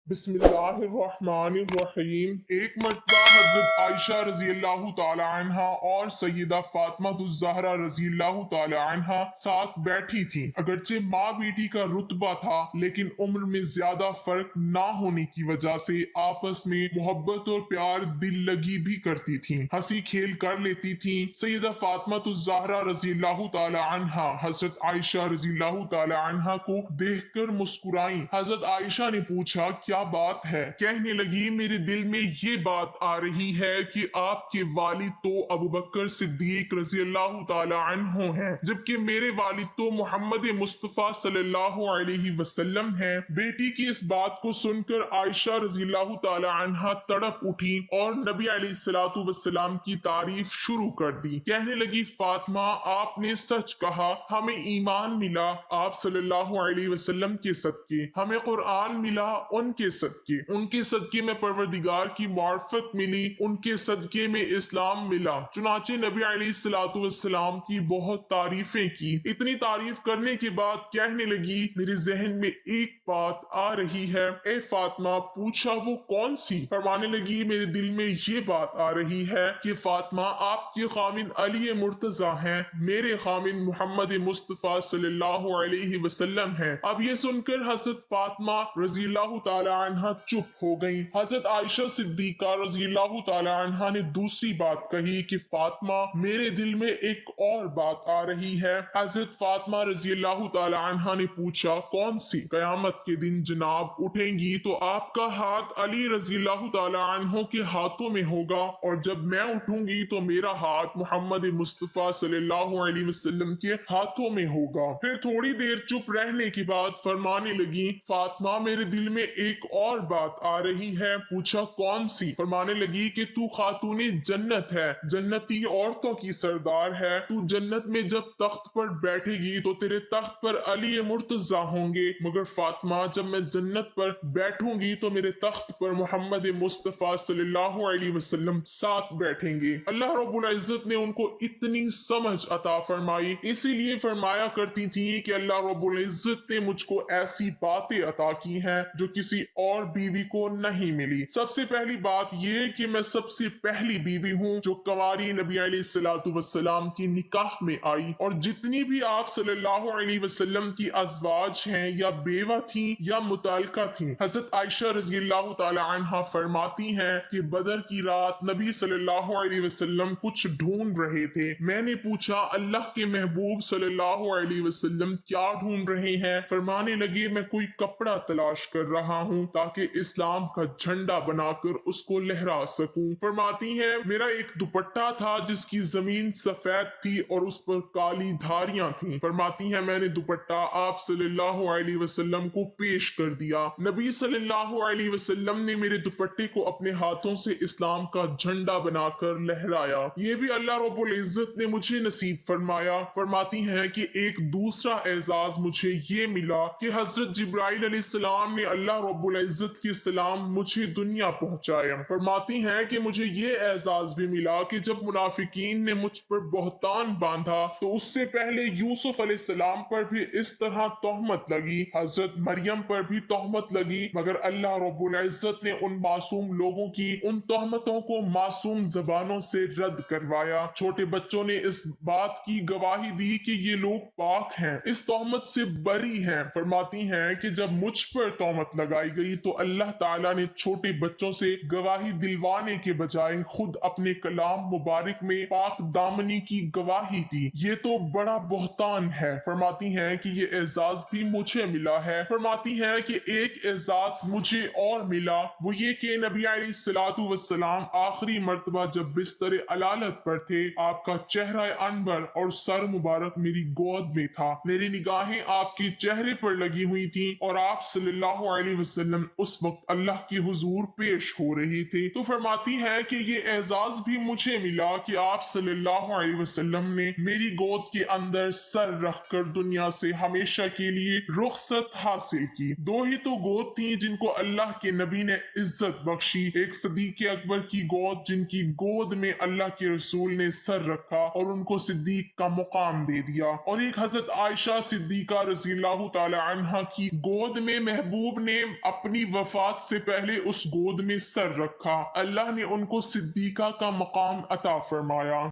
बिस्मिल्लाहिर्रहमानिर्रहीम। एक मर्तबा हजरत आयशा रजी अल्लाह ताला अन्हा और सैयदा फातिमा ज़हरा रजी अल्लाह ताला अन्हा साथ बैठी थी। अगरचे माँ बेटी का रुतबा था, लेकिन उम्र में ज्यादा फर्क ना होने की वजह से आपस में मोहब्बत और प्यार दिल लगी भी करती थी, हंसी खेल कर लेती थी। सैयदा फातिमा ज़हरा रजी अल्लाह ताला अन्हा हजरत आयशा रजी अल्लाह ताला अन्हा को देखकर मुस्कुराई। हजरत आयशा ने पूछा, क्या बात है? कहने लगी, मेरे दिल में ये बात आ रही है कि आपके वालिद तो अबू बकर सिद्दीक रजी अल्लाह ताला अन्हो हैं, जबकि मेरे वालिद तो मोहम्मद मुस्तफ़ा सल्लल्लाहु अलैहि वसल्लम हैं। बेटी की इस बात को सुनकर आयशा रजी अल्लाह ताला अन्हा तड़प उठी और नबी अलैहिस्सलातु वस्सलाम की तारीफ शुरू कर दी। कहने लगी, फातिमा, आपने सच कहा, हमें ईमान मिला आप सल्लल्लाहु अलैहि वसल्लम के सदके, हमें कुरान मिला उनके सदके में परवरदिगार की मार्फत मिली, उनके सदके में इस्लाम मिला। चुनाचे नबी अलैहिस्सलातु वस्सलाम की बहुत तारीफें की। इतनी तारीफ करने के बाद कहने लगी, मेरे जहन में एक बात आ रही है, ए फातिमा। पूछा, वो कौन सी? फरमाने लगी, मेरे दिल में ये बात आ रही है कि फातिमा, आपके खामिन अली मुर्तजा हैं, मेरे खामिन मोहम्मद मुस्तफ़ा सल्लल्लाहु अलैहि वसल्लम हैं। अब ये सुनकर हजरत फातिमा रजी अल्लाह ताला अन्हा चुप हो गई। हजरत आयशा सिद्दीका रजी अल्लाह ताला अन्हा ने दूसरी बात कही कि फातिमा, मेरे दिल में एक और बात आ रही है। हजरत फातिमा रजी अल्लाह ताला अन्हा ने पूछा, कौन सी? कयामत के दिन जनाब उठेंगी तो आपका हाथ अली रजी अल्लाह ताला अन्हो के हाथों में होगा, और जब मैं उठूंगी तो मेरा हाथ मोहम्मद मुस्तफ़ा सल्लल्लाहु अलैहि वसल्लम के हाथों में होगा। फिर थोड़ी देर चुप रहने के बाद फरमाने लगी, फातिमा, मेरे दिल में एक और बात आ रही है। पूछा, कौन सी? फरमाने लगी कि तू खातूने जन्नत है, जन्नती औरतों की सरदार है। तू जन्नत में जब तख्त पर बैठेगी तो तेरे तख्त पर अली मुर्तजा होंगे, मगर फातिमा, जब मैं जन्नत पर बैठूंगी तो मेरे तख्त पर मोहम्मद मुस्तफ़ा सल्लल्लाहु अलैहि वसल्लम साथ बैठेंगे। अल्लाह रब्बुल इज्जत ने उनको इतनी समझ अता फरमाई, इसीलिए फरमाया करती थी कि अल्लाह रब्बुल इज्जत ने मुझको ऐसी बातें अता की हैं जो किसी और बीवी को नहीं मिली। सबसे पहली बात यह कि मैं सबसे पहली बीवी हूँ जो कंवारी नबी अलैहिस्सलातु वस्सलाम की निकाह में आई, और जितनी भी आप सल्लल्लाहु अलैहि वसल्लम की अज़वाज हैं या बेवा थी या मुताल्का थी। हजरत आयशा रज़ी अल्लाह ताला अन्हा फरमाती हैं कि बदर की रात नबी सल्लल्लाहु अलैहि वसल्लम कुछ ढूंढ रहे थे। मैंने पूछा, अल्लाह के महबूब सल्लल्लाहु अलैहि वसल्लम क्या ढूंढ रहे हैं? फरमाने लगे, मैं कोई कपड़ा तलाश कर रहा हूँ ताकि इस्लाम का झंडा बनाकर उसको लहरा सकूं। फरमाती हैं, मेरा एक दुपट्टा था जिसकी जमीन सफेद थी और उस पर काली धारियां थी। फरमाती हैं, मैंने दुपट्टा आप सल्लल्लाहु अलैहि वसल्लम को पेश कर दिया। नबी सल्लल्लाहु अलैहि वसल्लम ने मेरे दुपट्टे को अपने हाथों से इस्लाम का झंडा बनाकर लहराया। ये भी अल्लाह रब्बुल इज्जत ने मुझे नसीब फरमाया। फरमाती हैं कि एक दूसरा एजाज मुझे ये मिला कि हजरत जिब्राइल अलैहिस्सलाम ने अल्लाह रब्बुल इज्जत के सलाम मुझे दुनिया पहुंचाया। फरमाती हैं कि मुझे ये एजाज भी मिला कि जब मुनाफिकीन ने मुझ पर बहतान बांधा तो उससे पहले यूसुफ अलैहिस्सलाम पर भी इस तरह तोहमत लगी, हजरत मरियम पर भी तोहमत लगी, मगर अल्लाह रब्बुल इज्जत ने उन मासूम लोगों की उन तोहमतों को मासूम जबानों से रद्द करवाया। छोटे बच्चों ने इस बात की गवाही दी कि ये लोग पाक हैं, इस तोहमत से बरी हैं। फरमाती हैं कि जब मुझ पर तोहमत लगाई गई तो अल्लाह ताला ने छोटे बच्चों से गवाही दिलवाने के बजाय खुद अपने कलाम मुबारक में पाक दामनी की गवाही दी। ये तो बड़ा बहतान है। फरमाती हैं कि ये एजाज भी मुझे मिला है। फरमाती हैं कि एक एजाज मुझे और मिला, वो ये कि नबी अलैहिस्सलातु वस्सलाम आखिरी मर्तबा जब बिस्तर अलालत पर थे, आपका चेहरा अनवर और सर मुबारक मेरी गोद में था। मेरी निगाहें आपके चेहरे पर लगी हुई थी और आप सल्लल्लाहु अलैहि वसल्लम उस वक्त अल्लाह की हुजूर पेश हो रहे थे। तो فرماتی ہیں کہ یہ اعزاز بھی مجھے ملا کہ آپ صلی اللہ علیہ وسلم نے میری گود کے اندر سر رکھ کر دنیا سے ہمیشہ کے لیے رخصت حاصل کی۔ دو ہی تو گود تھی جن کو اللہ کے نبی نے عزت بخشی، ایک صدیق اکبر کی گود جن کی گود میں اللہ کے رسول نے سر رکھا اور ان کو صدیق کا مقام دے دیا، اور ایک حضرت عائشہ صدیقہ رضی اللہ تعالی عنہا کی گود میں محبوب نے اپنی وفات سے پہلے اس گود میں سر رکھا، اللہ نے ان کو صدیقہ کا مقام عطا فرمایا۔